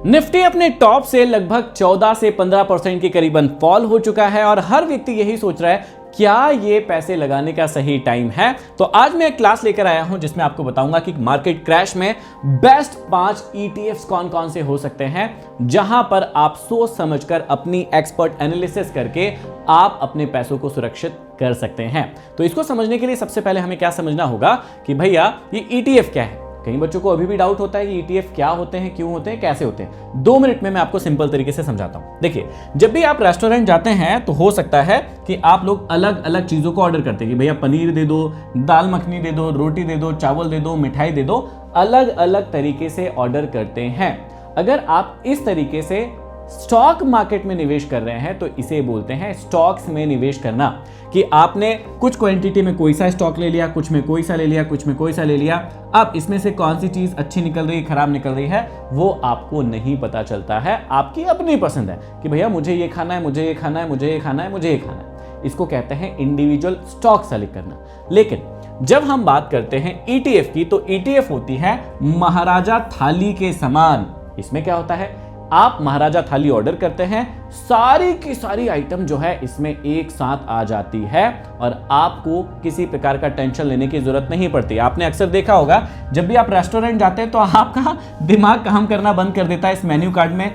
Nifty अपने top से लगभग 14 से 15% के करीबन फॉल हो चुका है और हर व्यक्ति यही सोच रहा है क्या ये पैसे लगाने का सही टाइम है। तो आज मैं एक क्लास लेकर आया हूं जिसमें आपको बताऊंगा कि मार्केट क्रैश में बेस्ट 5 ETFs कौन कौन से हो सकते हैं, जहां पर आप सोच समझकर अपनी एक्सपर्ट एनालिसिस करके आप अपने पैसों को सुरक्षित कर सकते हैं। तो इसको समझने के लिए सबसे पहले हमें क्या समझना होगा कि भैया ये ETF क्या है। कई बच्चों को अभी भी डाउट होता है कि ETF क्या होते हैं, क्यों होते हैं, कैसे होते हैं। 2 मिनट में मैं आपको सिंपल तरीके से समझाता हूं। देखिए, जब भी आप रेस्टोरेंट जाते हैं तो हो सकता है कि आप लोग अलग अलग चीजों को ऑर्डर करते हैं कि भैया पनीर दे दो, दाल मखनी दे दो, रोटी दे दो, चावल दे दो, मिठाई दे दो। अलग अलग तरीके से ऑर्डर करते हैं। अगर आप इस तरीके से स्टॉक मार्केट में निवेश कर रहे हैं तो इसे बोलते हैं स्टॉक्स में निवेश करना, कि आपने कुछ क्वांटिटी में कोई सा स्टॉक ले लिया, कुछ में कोई सा ले लिया, कुछ में कोई सा ले लिया। अब इसमें से कौन सी चीज अच्छी निकल रही है, खराब निकल रही है, वो आपको नहीं पता चलता है। आपकी अपनी पसंद है कि भैया मुझे ये खाना है, मुझे ये खाना है, मुझे ये खाना है, मुझे ये खाना है। इसको कहते हैं इंडिविजुअल स्टॉक सेलेक्ट करना। लेकिन जब हम बात करते हैं ETF की, तो ETF होती है महाराजा थाली के समान। इसमें क्या होता है, आप महाराजा थाली ऑर्डर करते हैं, सारी की सारी आइटम जो है इसमें एक साथ आ जाती है और आपको किसी प्रकार का टेंशन लेने की जरूरत नहीं पड़ती। आपने अक्सर देखा होगा जब भी आप रेस्टोरेंट जाते हैं तो आपका दिमाग काम करना बंद कर देता है। इस मेन्यू कार्ड में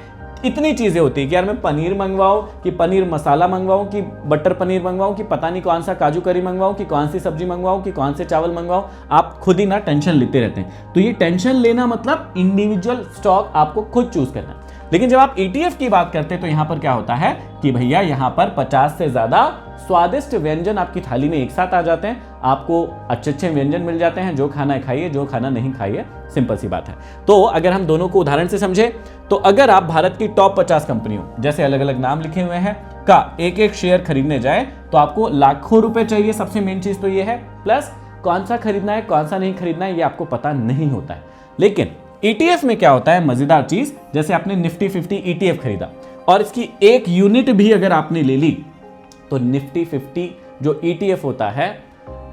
इतनी चीजें होती है कि यार मैं पनीर मंगवाऊं कि पनीर मसाला मंगवाऊं कि बटर पनीर मंगवाऊं कि पता नहीं कौन सा काजू करी मंगवाऊं कि कौन सी सब्जी मंगवाऊं कि कौन से चावल मंगवाऊं। आप खुद ही ना टेंशन लेते रहते हैं। तो ये टेंशन लेना मतलब इंडिविजुअल स्टॉक आपको खुद चूज करना। लेकिन जब आप ETF की बात करते हैं तो यहां पर क्या होता है कि भैया यहां पर 50 से ज्यादा स्वादिष्ट व्यंजन आपकी थाली में एक साथ आ जाते हैं। आपको अच्छे अच्छे व्यंजन मिल जाते हैं, जो खाना है खाइए, जो खाना नहीं खाइए। सिंपल सी बात है। तो अगर हम दोनों को उदाहरण से समझे तो अगर आप भारत की टॉप 50 कंपनियों, जैसे अलग अलग नाम लिखे हुए हैं, का एक एक शेयर खरीदने जाए तो आपको लाखों रुपए चाहिए। सबसे मेन चीज तो ये है, प्लस कौन सा खरीदना है कौन सा नहीं खरीदना है ये आपको पता नहीं होता है। लेकिन ETF में क्या होता है, मजेदार चीज, जैसे आपने निफ्टी 50 ETF खरीदा और इसकी एक यूनिट भी अगर आपने ले ली तो निफ्टी 50 जो ETF होता है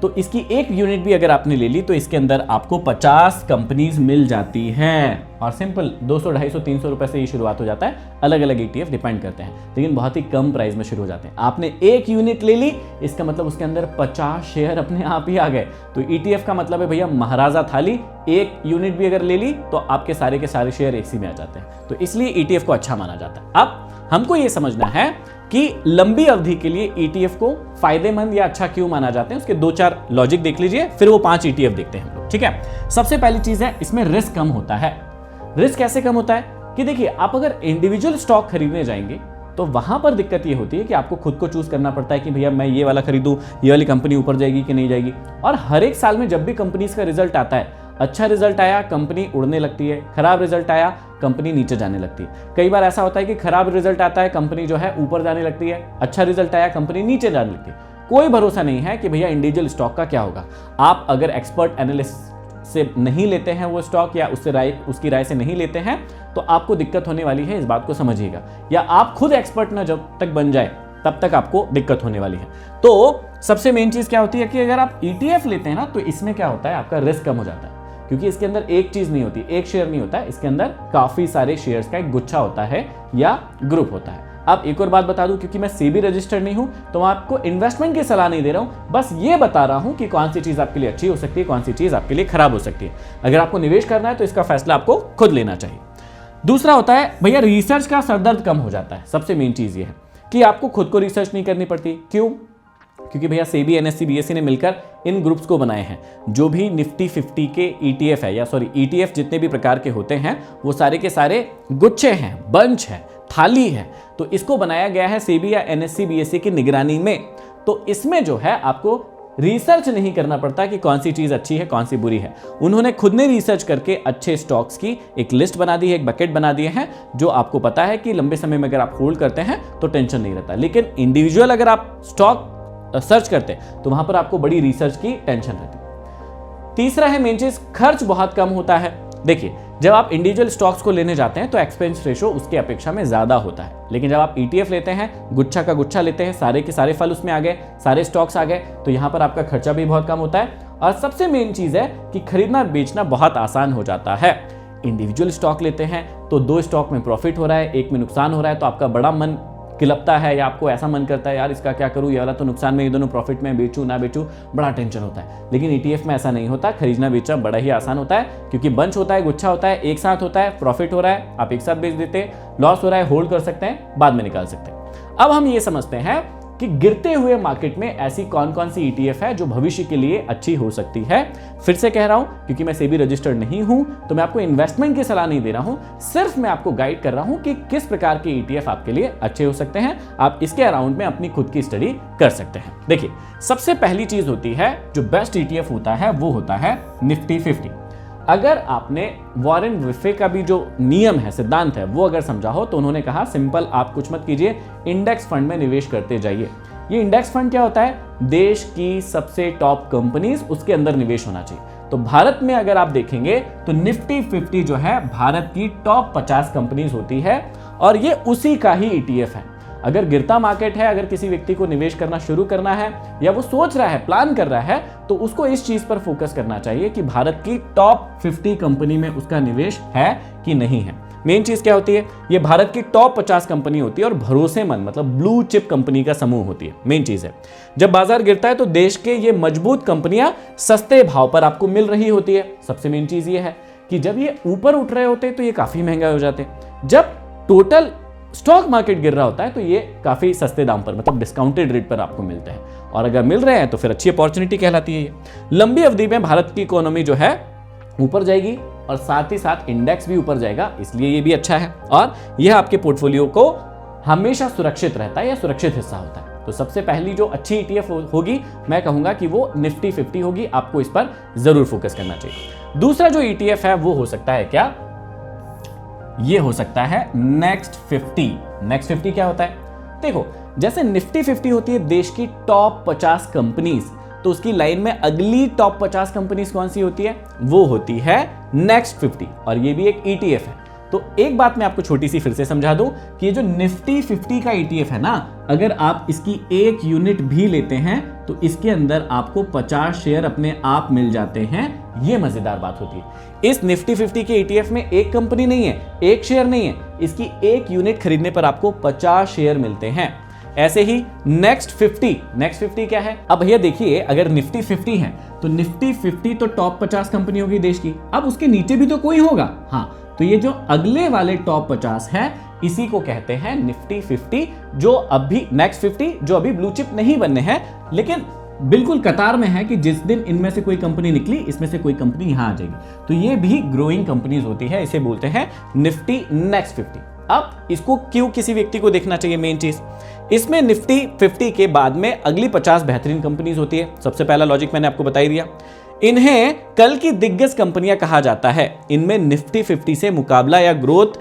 तो इसकी एक यूनिट भी अगर आपने ले ली तो इसके अंदर आपको 50 कंपनीज मिल जाती हैं। और सिंपल 200, 250, 300 रुपए से ये शुरुआत हो जाता है। अलग अलग ETF डिपेंड करते हैं, लेकिन बहुत ही कम प्राइस में शुरू हो जाते हैं। आपने एक यूनिट ले ली, इसका मतलब उसके अंदर 50 शेयर अपने आप ही आ गए। तो ETF का मतलब है भैया महाराजा थाली, एक यूनिट भी अगर ले ली तो आपके सारे के सारे शेयर एक ही में आ जाते हैं। तो इसलिए ETF को अच्छा माना जाता है। अब हमको ये समझना है कि लंबी अवधि के लिए ETF को फायदेमंद या अच्छा क्यों माना जाते हैं। उसके 2-4 लॉजिक देख लीजिए, फिर वो 5 ETF देखते हैं हम लोग। ठीक है, सबसे पहली चीज है इसमें रिस्क कम होता है। रिस्क कैसे कम होता है कि देखिए, आप अगर इंडिविजुअल स्टॉक खरीदने जाएंगे तो वहां पर दिक्कत ये होती है कि आपको खुद को चूज करना पड़ता है कि भैया मैं ये वाला खरीदूं, ये वाली कंपनी ऊपर जाएगी कि नहीं जाएगी। और हर एक साल में जब भी कंपनीज का रिजल्ट आता है, अच्छा रिजल्ट आया कंपनी उड़ने लगती है, खराब रिजल्ट आया कंपनी नीचे जाने लगती है। कई बार ऐसा होता है कि खराब रिजल्ट आता है कंपनी जो है ऊपर जाने लगती है, अच्छा रिजल्ट आया कंपनी नीचे जाने लगती है। कोई भरोसा नहीं है कि भैया इंडिविजुअल स्टॉक का क्या होगा। आप अगर एक्सपर्ट एनालिस्ट से नहीं लेते हैं वो स्टॉक, या उसकी राय से नहीं लेते हैं, तो आपको दिक्कत होने वाली है, इस बात को समझिएगा। या आप खुद एक्सपर्ट ना जब तक बन जाए तब तक आपको दिक्कत होने वाली है। तो सबसे मेन चीज क्या होती है कि अगर आप ETF लेते हैं ना तो इसमें क्या होता है, आपका रिस्क कम हो जाता है, क्योंकि इसके अंदर एक चीज नहीं होती, एक शेयर नहीं होता है, इसके अंदर काफी सारे शेयर्स का एक गुच्छा होता है या ग्रुप होता है। अब एक और बात बता दूं, क्योंकि मैं SEBI रजिस्टर्ड नहीं हूं तो मैं आपको इन्वेस्टमेंट की सलाह नहीं दे रहा हूं, बस ये बता रहा हूं कि कौन सी चीज आपके लिए अच्छी हो सकती है, कौन सी चीज आपके लिए खराब हो सकती है। अगर आपको निवेश करना है तो इसका फैसला आपको खुद लेना चाहिए। दूसरा होता है भैया रिसर्च का सरदर्द कम हो जाता है। सबसे मेन चीज ये है कि आपको खुद को रिसर्च नहीं करनी पड़ती। क्यों? क्योंकि भैया SEBI, NSE, BSE ने मिलकर इन ग्रुप्स को बनाए हैं। जो भी निफ्टी 50 के ETF है, या सॉरी ETF जितने भी प्रकार के होते हैं वो सारे के सारे गुच्छे हैं, बंच है, थाली है। तो इसको बनाया गया है SEBI या NSE, BSE की निगरानी में। तो इसमें जो है आपको रिसर्च नहीं करना पड़ता कि कौन सी चीज अच्छी है कौन सी बुरी है। उन्होंने खुद ने रिसर्च करके अच्छे स्टॉक्स की एक लिस्ट बना दी है, एक बकेट बना दिए हैं, जो आपको पता है कि लंबे समय में अगर आप होल्ड करते हैं तो टेंशन नहीं रहता। लेकिन इंडिविजुअल अगर आप स्टॉक सर्च करते हैं तो वहां पर आपको बड़ी रिसर्च की टेंशन रहती। तीसरा है मेन चीज, खर्च बहुत कम होता है। देखिए, जब आप इंडिविजुअल स्टॉक्स को लेने जाते हैं तो एक्सपेंस रेशो उसके अपेक्षा में ज्यादा होता है, लेकिन जब आप ETF लेते हैं, गुच्छा का गुच्छा लेते हैं, सारे के सारे फल उसमें आ गए, सारे स्टॉक्स आ गए, तो यहां पर आपका खर्चा भी बहुत कम होता है। और सबसे मेन चीज है कि खरीदना बेचना बहुत आसान हो जाता है। इंडिविजुअल स्टॉक लेते हैं तो 2 स्टॉक में प्रॉफिट हो रहा है, एक में नुकसान हो रहा है, तो आपका बड़ा मन किलपता है या आपको ऐसा मन करता है यार इसका क्या करूं, ये वाला तो नुकसान में, ये दोनों प्रॉफिट में, बेचूं ना बेचूं, बड़ा टेंशन होता है। लेकिन ईटीएफ में ऐसा नहीं होता, खरीदना बेचना बड़ा ही आसान होता है, क्योंकि बंच होता है, गुच्छा होता है, एक साथ होता है, प्रॉफिट हो रहा है आप एक साथ बेच देते, लॉस हो रहा है होल्ड कर सकते हैं, बाद में निकाल सकते हैं। अब हम ये समझते हैं कि गिरते हुए मार्केट में ऐसी कौन कौन सी ईटीएफ है जो भविष्य के लिए अच्छी हो सकती है। फिर से कह रहा हूं, क्योंकि मैं सेबी रजिस्टर्ड नहीं हूं तो मैं आपको इन्वेस्टमेंट की सलाह नहीं दे रहा हूं, सिर्फ मैं आपको गाइड कर रहा हूं कि किस प्रकार के ईटीएफ आपके लिए अच्छे हो सकते हैं। आप इसके अराउंड में अपनी खुद की स्टडी कर सकते हैं। देखिए, सबसे पहली चीज होती है जो बेस्ट ईटीएफ होता है वो होता है निफ्टी 50। अगर आपने वॉरेन बफे का भी जो नियम है, सिद्धांत है, वो अगर समझा हो तो उन्होंने कहा सिंपल, आप कुछ मत कीजिए, इंडेक्स फंड में निवेश करते जाइए। ये इंडेक्स फंड क्या होता है? देश की सबसे टॉप कंपनीज, उसके अंदर निवेश होना चाहिए। तो भारत में अगर आप देखेंगे तो निफ्टी 50 जो है भारत की टॉप 50 कंपनीज होती है और ये उसी का ही ईटीएफ है। अगर गिरता मार्केट है, अगर किसी व्यक्ति को निवेश करना शुरू करना है या वो सोच रहा है, प्लान कर रहा है, तो उसको इस चीज पर फोकस करना चाहिए कि भारत की टॉप 50 कंपनी में उसका निवेश है कि नहीं है। मेन चीज क्या होती है? ये भारत की टॉप 50 कंपनी होती है और भरोसेमंद, मतलब ब्लू चिप कंपनी का समूह होती है। मेन चीज है, जब बाजार गिरता है तो देश के ये मजबूत कंपनियां सस्ते भाव पर आपको मिल रही होती है। सबसे मेन चीज ये है कि जब ये ऊपर उठ रहे होते हैं तो ये काफी महंगा हो जाते हैं। जब टोटल स्टॉक मार्केट गिर रहा होता है तो ये काफी सस्ते दाम पर, मतलब डिस्काउंटेड रेट पर आपको मिलते हैं, और अगर मिल रहे हैं तो फिर अच्छी अपॉर्चुनिटी कहलाती है। ये लंबी अवधि में भारत की इकोनॉमी जो है ऊपर जाएगी और साथ ही साथ इंडेक्स भी ऊपर जाएगा, इसलिए ये भी अच्छा है और यह आपके पोर्टफोलियो को हमेशा सुरक्षित रहता है या सुरक्षित हिस्सा होता है। तो सबसे पहली जो अच्छी ईटीएफ होगी, मैं कहूंगा कि वो निफ्टी 50 होगी। आपको इस पर जरूर फोकस करना चाहिए। दूसरा जो ईटीएफ है वो हो सकता है क्या? ये हो सकता है नेक्स्ट 50। नेक्स्ट 50 क्या होता है? देखो, जैसे निफ्टी 50 होती है देश की टॉप 50 कंपनीज, तो उसकी लाइन में अगली टॉप 50 कंपनीज कौन सी होती है? वो होती है नेक्स्ट 50, और ये भी एक ईटीएफ है। तो एक बात मैं आपको छोटी सी फिर से समझा दूं कि ये जो निफ्टी 50 का ईटीएफ है ना, अगर आप इसकी 1 यूनिट भी लेते हैं तो इसके अंदर आपको 50 शेयर अपने आप मिल जाते हैं। ये मजेदार बात होती है। इस निफ्टी 50 के ईटीएफ में एक कंपनी नहीं है, एक शेयर नहीं है, इसकी 1 यूनिट खरीदने पर आपको 50 शेयर मिलते हैं। ऐसे ही नेक्स्ट 50 क्या है? अब भैया देखिए, अगर निफ्टी 50 है तो निफ्टी 50 तो टॉप 50 कंपनी होगी देश की। अब उसके नीचे भी तो कोई होगा, हाँ, तो ये जो अगले वाले टॉप 50 है इसी को कहते हैं निफ्टी 50, जो अभी नेक्स्ट 50 जो अभी ब्लू चिप नहीं बनने हैं, लेकिन बिल्कुल कतार में है कि जिस दिन इनमें से कोई कंपनी निकली, इसमें से कोई कंपनी यहां आ जाएगी। तो ये भी ग्रोइंग कंपनीज होती है, इसे बोलते हैं निफ्टी नेक्स्ट 50। अब इसको क्यों किसी व्यक्ति को देखना चाहिए? मेन चीज, इसमें निफ्टी 50 के बाद में अगली 50 बेहतरीन कंपनीज होती है। सबसे पहला लॉजिक मैंने आपको बता ही दिया। इन्हें कल की दिग्गज कंपनियां कहा जाता है। इनमें निफ्टी 50 से मुकाबला या ग्रोथ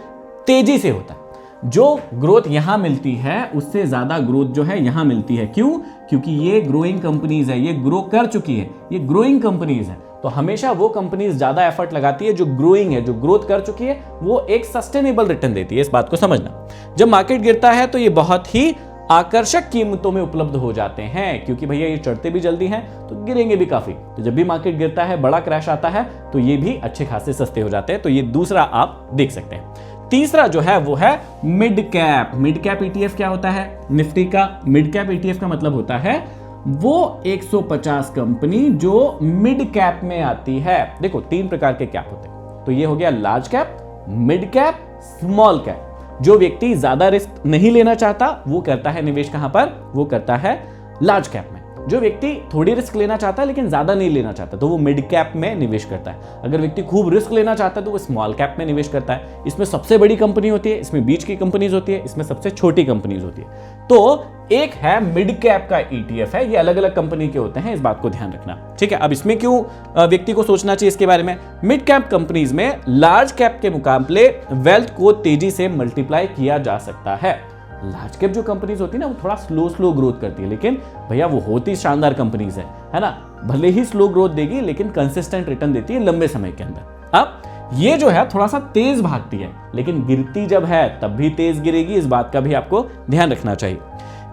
तेजी से होता है। जो ग्रोथ यहां मिलती है उससे ज्यादा ग्रोथ जो है यहां मिलती है। क्यों? क्योंकि ये ग्रोइंग कंपनीज है, ये ग्रो कर चुकी है, ये ग्रोइंग कंपनीज है। तो हमेशा वो कंपनीज ज्यादा एफर्ट लगाती है जो ग्रोइंग है, जो ग्रोथ कर चुकी है, वो एक सस्टेनेबल रिटर्न देती है। इस बात को समझना। जब मार्केट गिरता है तो ये बहुत ही आकर्षक कीमतों में उपलब्ध हो जाते हैं, क्योंकि भैया ये चढ़ते भी जल्दी हैं तो गिरेंगे भी काफी। तो जब भी मार्केट गिरता है, बड़ा क्रैश आता है, तो ये भी अच्छे खासे सस्ते हो जाते हैं। तो ये दूसरा आप देख सकते हैं। तीसरा जो है वो है mid cap. Mid cap ETF क्या होता है? निफ्टी का मिड कैप ईटीएफ का मतलब होता है वो 150 कंपनी जो मिड कैप में आती है। देखो, 3 प्रकार के कैप होते हैं। तो ये हो गया large cap, mid cap, small cap. जो व्यक्ति ज्यादा रिस्क नहीं लेना चाहता वो करता है निवेश कहां पर? वो करता है लार्ज कैप में। जो व्यक्ति थोड़ी रिस्क लेना चाहता है लेकिन ज्यादा नहीं लेना चाहता तो वो मिड कैप में निवेश करता है। अगर व्यक्ति खूब रिस्क लेना चाहता है तो वो स्मॉल कैप में निवेश करता है। इसमें सबसे बड़ी कंपनी होती है, इसमें बीच की कंपनीज होती है, इसमें सबसे छोटी कंपनीज होती है। तो एक है मिड कैप का ईटीएफ है, ये अलग अलग कंपनी के होते हैं, इस बात को ध्यान रखना। ठीक है, अब इसमें क्यों व्यक्ति को सोचना चाहिए इसके बारे में? मिड कैप कंपनीज में लार्ज कैप के मुकाबले वेल्थ को तेजी से मल्टीप्लाई किया जा सकता है। लार्ज कैप जो कंपनीज होती है ना, वो थोड़ा स्लो ग्रोथ करती है, लेकिन भैया वो होती शानदार कंपनीज है ना। भले ही स्लो ग्रोथ देगी लेकिन कंसिस्टेंट रिटर्न देती है लंबे समय के अंदर। अब ये जो है थोड़ा सा तेज भागती है, लेकिन गिरती जब है तब भी तेज गिरेगी, इस बात का भी आपको ध्यान रखना चाहिए।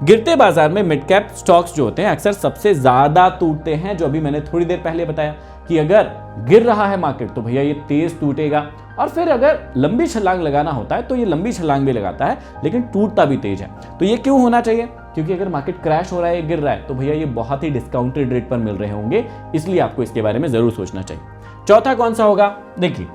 गिरते बाजार में मिड कैप स्टॉक्स जो होते हैं अक्सर सबसे ज्यादा टूटते हैं, जो अभी मैंने थोड़ी देर पहले बताया कि अगर गिर रहा है मार्केट तो भैया ये तेज टूटेगा, और फिर अगर लंबी छलांग लगाना होता है तो ये लंबी छलांग भी लगाता है लेकिन टूटता भी तेज है। तो ये क्यों होना चाहिए? क्योंकि अगर मार्केट क्रैश हो रहा है, गिर रहा है, तो भैया ये बहुत ही डिस्काउंटेड रेट पर मिल रहे होंगे, इसलिए आपको इसके बारे में जरूर सोचना चाहिए। चौथा कौन सा होगा? देखिए,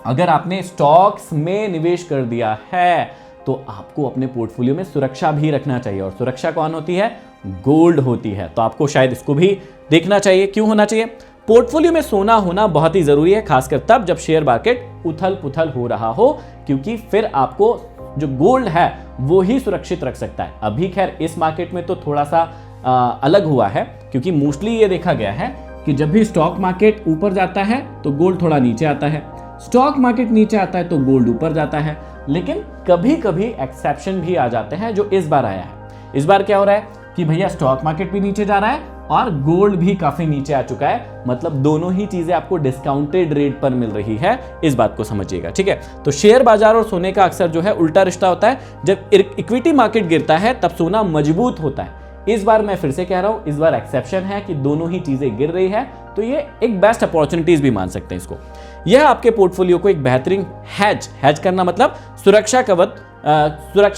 अगर आपने स्टॉक्स में निवेश कर दिया है तो आपको अपने पोर्टफोलियो में सुरक्षा भी रखना चाहिए, और सुरक्षा कौन होती है? गोल्ड होती है। तो आपको शायद इसको भी देखना चाहिए। क्यों होना चाहिए? पोर्टफोलियो में सोना होना बहुत ही जरूरी है, खासकर तब जब शेयर मार्केट उथल पुथल हो रहा हो, क्योंकि फिर आपको जो गोल्ड है वो ही सुरक्षित रख सकता है। अभी खैर इस मार्केट में तो थोड़ा सा अलग हुआ है, क्योंकि मोस्टली ये देखा गया है कि जब भी स्टॉक मार्केट ऊपर जाता है तो गोल्ड थोड़ा नीचे आता है, स्टॉक मार्केट नीचे आता है तो गोल्ड ऊपर जाता है। लेकिन कभी कभी एक्सेप्शन भी आ जाते हैं, जो इस बार आया है। इस बार क्या हो रहा है कि भैया स्टॉक मार्केट भी नीचे जा रहा है और गोल्ड भी काफी नीचे आ चुका है, मतलब दोनों ही चीजें आपको डिस्काउंटेड रेट पर मिल रही है। इस बात को समझिएगा, ठीक है। तो शेयर बाजार और सोने का अक्सर जो है उल्टा रिश्ता होता है। जब इक्विटी मार्केट गिरता है तब सोना मजबूत होता है। इस बार मैं फिर से कह रहा हूं, इस बार एक्सेप्शन है कि दोनों ही चीजें गिर रही है, तो ये एक बेस्ट अपॉर्चुनिटीज भी मान सकते हैं इसको। यह आपके पोर्टफोलियो को एक बेहतरीन हैज करना मतलब सुरक्षा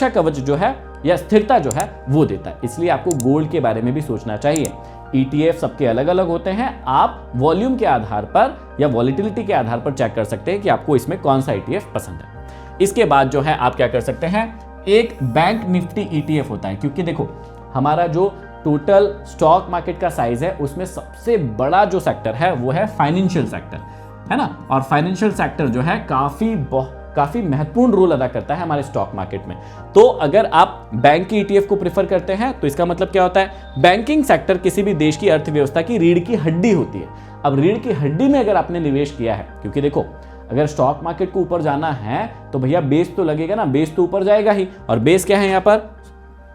कवच जो है या स्थिरता जो है वो देता है। इसलिए आपको गोल्ड के बारे में भी सोचना चाहिए। ETF सबके अलग अलग होते हैं, आप वॉल्यूम के आधार पर या वॉलिटिलिटी के आधार पर चेक कर सकते हैं कि आपको इसमें कौन सा ETF पसंद है। इसके बाद जो है आप क्या कर सकते हैं, एक बैंक निफ्टी ETF होता है, क्योंकि देखो हमारा जो टोटल स्टॉक मार्केट का साइज है उसमें सबसे बड़ा जो सेक्टर है वो है फाइनेंशियल सेक्टर, है ना। और फाइनेंशियल सेक्टर जो है काफी महत्वपूर्ण रोल अदा करता है हमारे स्टॉक मार्केट में। तो अगर आप बैंक की ETF को प्रेफर करते हैं तो इसका मतलब क्या होता है, बैंकिंग सेक्टर किसी भी देश की अर्थव्यवस्था की रीढ़ की हड्डी होती है। अब रीढ़ की हड्डी में अगर आपने निवेश किया है, क्योंकि देखो अगर स्टॉक मार्केट को ऊपर जाना है तो भैया बेस तो लगेगा ना, बेस तो ऊपर जाएगा ही, और बेस क्या है यहाँ पर?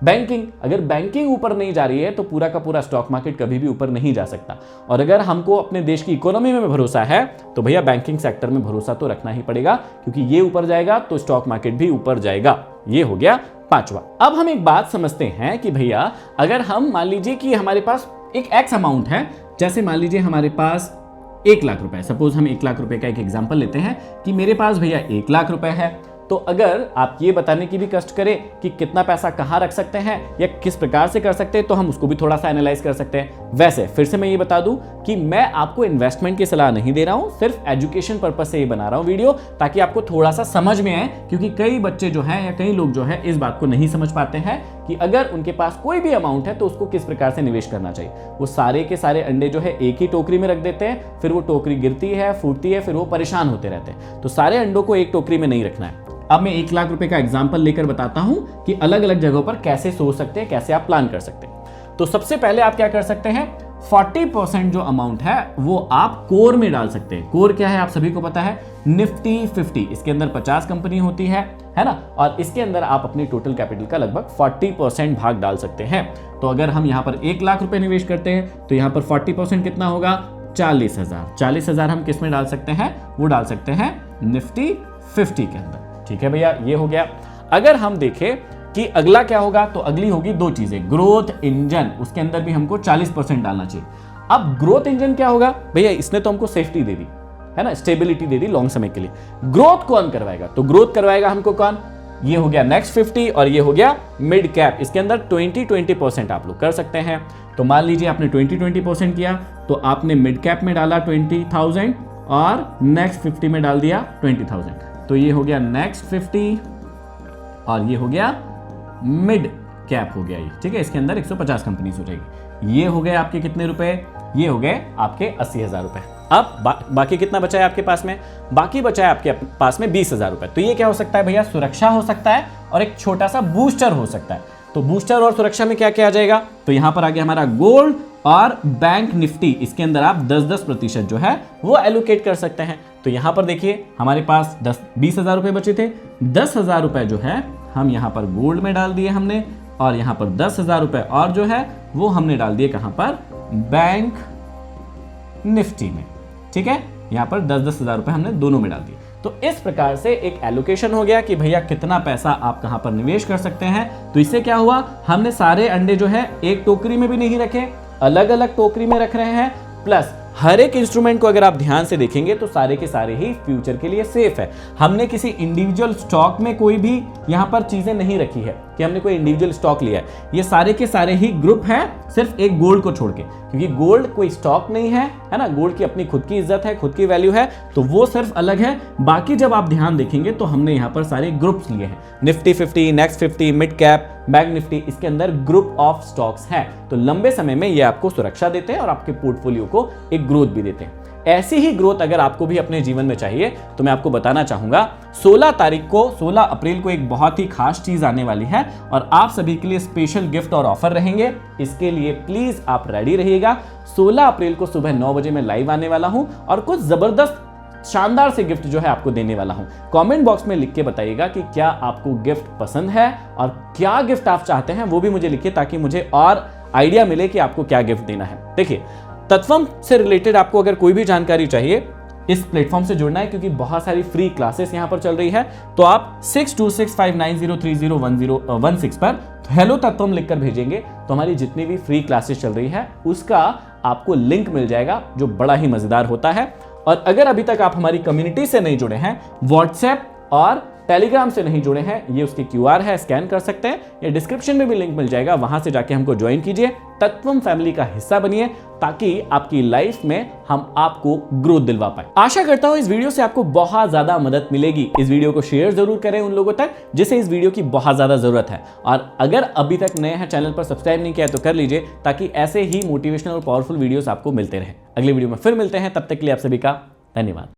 बैंकिंग। अगर बैंकिंग ऊपर नहीं जा रही है तो पूरा का पूरा स्टॉक मार्केट कभी भी ऊपर नहीं जा सकता। और अगर हमको अपने देश की इकोनॉमी में भरोसा है तो भैया बैंकिंग सेक्टर में भरोसा तो रखना ही पड़ेगा, क्योंकि ये ऊपर जाएगा तो स्टॉक मार्केट भी ऊपर जाएगा। ये हो गया पांचवा। अब हम एक बात समझते हैं कि भैया अगर हम मान लीजिए कि हमारे पास एक एक्स अमाउंट है, जैसे मान लीजिए हमारे पास 1 लाख रुपए, सपोज हम 1 लाख रुपए का एक एग्जांपल लेते हैं कि मेरे पास भैया 1 लाख रुपए है। तो अगर आप ये बताने की भी कष्ट करें कि कितना पैसा कहाँ रख सकते हैं या किस प्रकार से कर सकते हैं, तो हम उसको भी थोड़ा सा एनालाइज कर सकते हैं। वैसे फिर से मैं ये बता दूं कि मैं आपको इन्वेस्टमेंट की सलाह नहीं दे रहा हूं, सिर्फ एजुकेशन पर्पस से ये बना रहा हूं वीडियो, ताकि आपको थोड़ा सा समझ में आए। क्योंकि कई बच्चे जो हैं या कई लोग जो है इस बात को नहीं समझ पाते हैं कि अगर उनके पास कोई भी अमाउंट है तो उसको किस प्रकार से निवेश करना चाहिए। वो सारे के सारे अंडे जो है एक ही टोकरी में रख देते हैं, फिर वो टोकरी गिरती है, फूटती है, फिर वो परेशान होते रहते हैं। तो सारे अंडों को एक टोकरी में नहीं रखना है। अब मैं 1 लाख रुपए का एग्जांपल लेकर बताता हूं कि अलग अलग जगहों पर कैसे सोच सकते हैं, कैसे आप प्लान कर सकते हैं। तो सबसे पहले आप क्या कर सकते हैं, 40% जो अमाउंट है वो आप कोर में डाल सकते हैं। कोर क्या है आप सभी को पता है, निफ्टी 50, इसके अंदर 50 कंपनी होती है ना। और इसके अंदर आप अपनी टोटल कैपिटल का लगभग 40% भाग डाल सकते हैं। तो अगर हम यहाँ पर 1 लाख रुपए निवेश करते हैं तो यहाँ पर 40% कितना होगा, 40,000। 40,000 हम किस में डाल सकते हैं, वो डाल सकते हैं निफ्टी 50 के अंदर। ठीक है भैया, ये हो गया। अगर हम देखें कि अगला क्या होगा, तो अगली होगी 2 चीजें, ग्रोथ इंजन, उसके अंदर भी हमको 40% डालना चाहिए। अब ग्रोथ इंजन क्या होगा भैया, इसने तो हमको सेफ्टी दे दी है ना, स्टेबिलिटी दे दी लॉन्ग समय के लिए। ग्रोथ कौन करवाएगा, तो ग्रोथ करवाएगा हमको कौन, ये हो गया नेक्स्ट 50 और ये हो गया मिड कैप। इसके अंदर 20% आप लोग कर सकते हैं। तो मान लीजिए आपने 20% किया तो आपने मिड कैप में डाला 20,000 और नेक्स्ट 50 में डाल दिया 20,000। तो ये हो गया नेक्स्ट 50 और ये हो गया मिड कैप हो गया ये, ठीक है। इसके अंदर 150 कंपनीज हो जाएगी। ये हो गए आपके कितने रुपए, ये हो गए आपके 80,000 रुपए। अब बाकी कितना बचा है आपके पास में, बाकी बचा है आपके पास में 20,000 रुपए। तो ये क्या हो सकता है भैया, सुरक्षा हो सकता है और एक छोटा सा बूस्टर हो सकता है। तो बूस्टर और सुरक्षा में क्या क्या आ जाएगा, तो यहां पर आ गया हमारा गोल्ड और बैंक निफ्टी। इसके अंदर आप 10-10% जो है वो एलोकेट कर सकते हैं। तो यहां पर देखिए हमारे पास 20,000 रुपए बचे थे, 10,000 रुपए जो है हम यहां पर गोल्ड में डाल दिए हमने, और यहां पर 10,000 रुपए और जो है वो हमने डाल दिए कहां पर, बैंक निफ्टी में। ठीक है, यहां पर 10-10,000 रुपए हमने दोनों में डाल दिए। तो इस प्रकार से एक एलोकेशन हो गया कि भैया कितना पैसा आप कहां पर निवेश कर सकते हैं। तो इससे क्या हुआ, हमने सारे अंडे जो है एक टोकरी में भी नहीं रखे, अलग अलग टोकरी में रख रहे हैं। प्लस हर एक इंस्ट्रूमेंट को अगर आप ध्यान से देखेंगे तो सारे के सारे ही फ्यूचर के लिए सेफ है। हमने किसी इंडिविजुअल स्टॉक में कोई भी यहां पर चीजें नहीं रखी है कि हमने कोई इंडिविजुअल स्टॉक लिया है। ये सारे के सारे ही ग्रुप हैं, सिर्फ एक गोल्ड को छोड़ के, क्योंकि गोल्ड कोई स्टॉक नहीं है, है ना। गोल्ड की अपनी खुद की इज्जत है, खुद की वैल्यू है, तो वो सिर्फ अलग है। बाकी जब आप ध्यान देखेंगे तो हमने यहाँ पर सारे ग्रुप्स लिए हैं, Nifty 50, next 50, mid cap, bank Nifty, इसके अंदर ग्रुप ऑफ स्टॉक्स हैं। तो लंबे समय में ये आपको सुरक्षा देते हैं और आपके पोर्टफोलियो को एक ग्रोथ भी देते हैं। ऐसी ही ग्रोथ अगर आपको भी अपने जीवन में चाहिए तो मैं आपको बताना चाहूंगा 16 अप्रैल को एक बहुत ही खास चीज आने वाली है और आप सभी के लिए स्पेशल गिफ्ट और ऑफर रहेंगे। इसके लिए प्लीज आप रेडी रहिएगा। 16 अप्रैल को सुबह 9 बजे मैं लाइव आने वाला हूं और कुछ जबरदस्त शानदार से गिफ्ट जो है आपको देने वाला हूं। कमेंट बॉक्स में लिख के बताइएगा कि क्या आपको गिफ्ट पसंद है और क्या गिफ्ट आप चाहते हैं, वो भी मुझे लिखिए ताकि मुझे और आइडिया मिले कि आपको क्या गिफ्ट देना है। देखिए, तत्वम से रिलेटेड आपको अगर कोई भी जानकारी चाहिए, इस प्लेटफॉर्म से जुड़ना है क्योंकि बहुत सारी फ्री क्लासेस यहां पर चल रही है। तो आप 6265903016 पर हेलो तत्वम लिखकर भेजेंगे तो हमारी जितनी भी फ्री क्लासेस चल रही है उसका आपको लिंक मिल जाएगा, जो बड़ा ही मजेदार होता है। और अगर अभी तक आप हमारी कम्युनिटी से नहीं जुड़े हैं, व्हाट्सएप और टेलीग्राम से नहीं जुड़े हैं, ये उसकी QR है, स्कैन कर सकते हैं, या डिस्क्रिप्शन में भी लिंक मिल जाएगा, वहां से जाके हमको ज्वाइन कीजिए, तत्वम फैमिली का हिस्सा बनिए ताकि आपकी लाइफ में हम आपको ग्रोथ दिलवा पाए। आशा करता हूं इस वीडियो से आपको बहुत ज्यादा मदद मिलेगी। इस वीडियो को शेयर जरूर करें उन लोगों तक जिसे इस वीडियो की बहुत ज्यादा जरूरत है, और अगर अभी तक नए हैं, चैनल पर सब्सक्राइब नहीं किया तो कर लीजिए ताकि ऐसे ही मोटिवेशनल और पावरफुल वीडियोस आपको मिलते रहे। अगली वीडियो में फिर मिलते हैं, तब तक के लिए आप सभी का धन्यवाद।